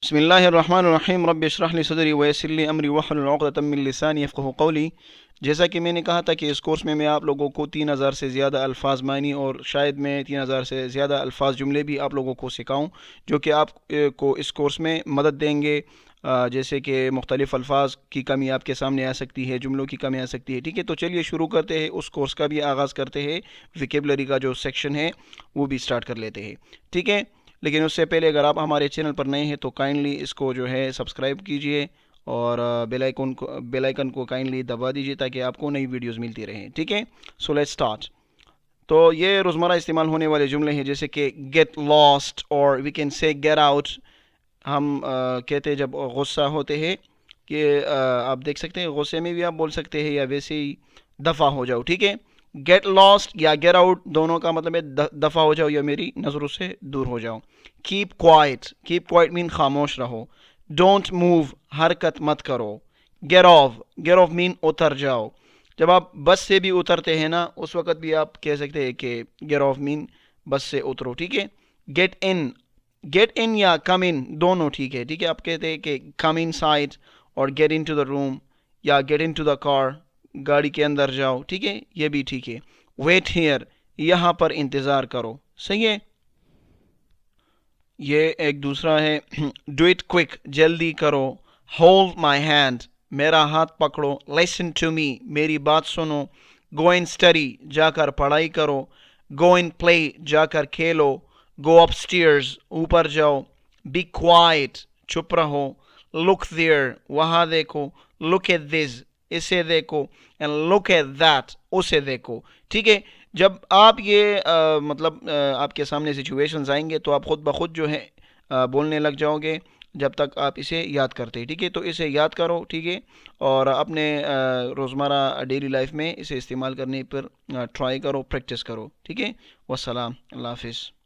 بسم اللہ الرحمن الرحیم رب اشرح لی صدری ویسر لی امری واحلل عقدۃ من لسانی یفقہوا قولی۔ جیسا کہ میں نے کہا تھا کہ اس کورس میں آپ لوگوں کو 3000 سے زیادہ الفاظ معنی اور شاید میں 3000 سے زیادہ الفاظ جملے بھی آپ لوگوں کو سکھاؤں جو کہ آپ کو اس کورس میں مدد دیں گے۔ جیسے کہ مختلف الفاظ کی کمی آپ کے سامنے آ سکتی ہے، جملوں کی کمی آ سکتی ہے، ٹھیک ہے۔ تو چلیے شروع کرتے ہیں، اس کورس کا بھی آغاز کرتے ہیں، ویکیبلری کا جو سیکشن ہے وہ بھی سٹارٹ کر لیتے ہیں، ٹھیک ہے۔ لیکن اس سے پہلے اگر آپ ہمارے چینل پر نئے ہیں تو کائنڈلی اس کو جو ہے سبسکرائب کیجئے اور بیل آئیکن کو کائنڈلی دبا دیجئے تاکہ آپ کو نئی ویڈیوز ملتی رہیں، ٹھیک ہے۔ So let's start. تو یہ روزمرہ استعمال ہونے والے جملے ہیں، جیسے کہ گیٹ لاسٹ اور وی کین سے گیٹ آؤٹ۔ ہم کہتے ہیں جب غصہ ہوتے ہیں کہ آپ دیکھ سکتے ہیں غصے میں بھی آپ بول سکتے ہیں یا ویسے ہی دفع ہو جاؤ، ٹھیک ہے۔ گیٹ لاسٹ یا گیٹ آؤٹ دونوں کا مطلب ہے دفع ہو جاؤ یا میری نظروں سے دور ہو جاؤ۔ کیپ کوائٹ مین خاموش رہو۔ ڈونٹ موو حرکت مت کرو۔ گیٹ آف مین اتر جاؤ۔ جب آپ بس سے بھی اترتے ہیں نا اس وقت بھی آپ کہہ سکتے ہیں کہ گیٹ آف مین بس سے اترو، ٹھیک ہے۔ گیٹ ان یا کم ان دونوں ٹھیک ہے، ٹھیک ہے۔ آپ کہتے ہیں کہ کم ان سائڈ اور گیٹ ان ٹو دا روم یا گیٹ ان ٹو دا کار، گاڑی کے اندر جاؤ، ٹھیک ہے، یہ بھی ٹھیک ہے۔ ویٹ ہیئر یہاں پر انتظار کرو، صحیح ہے۔ یہ ایک دوسرا ہے ڈو اٹ کوئک جلدی کرو۔ ہولڈ مائی ہینڈ میرا ہاتھ پکڑو۔ لسن ٹو می میری بات سنو۔ گو ان اسٹڈی جا کر پڑھائی کرو۔ گو ان پلے جا کر کھیلو۔ گو اپ اسٹیئرز اوپر جاؤ۔ بی کوائٹ چپ رہو۔ لک دیئر وہاں دیکھو۔ لک ایٹ دس اسے دیکھو۔ اینڈ لک ایٹ دیٹ اسے دیکھو، ٹھیک ہے۔ جب آپ یہ آپ کے سامنے سچویشنز آئیں گے تو آپ خود بخود جو ہے بولنے لگ جاؤ گے جب تک آپ اسے یاد کرتے، ٹھیک ہے۔ تو اسے یاد کرو، ٹھیک ہے، اور اپنے روزمرہ ڈیلی لائف میں اسے استعمال کرنے پر ٹرائی کرو، پریکٹس کرو، ٹھیک ہے۔ والسلام، اللہ حافظ۔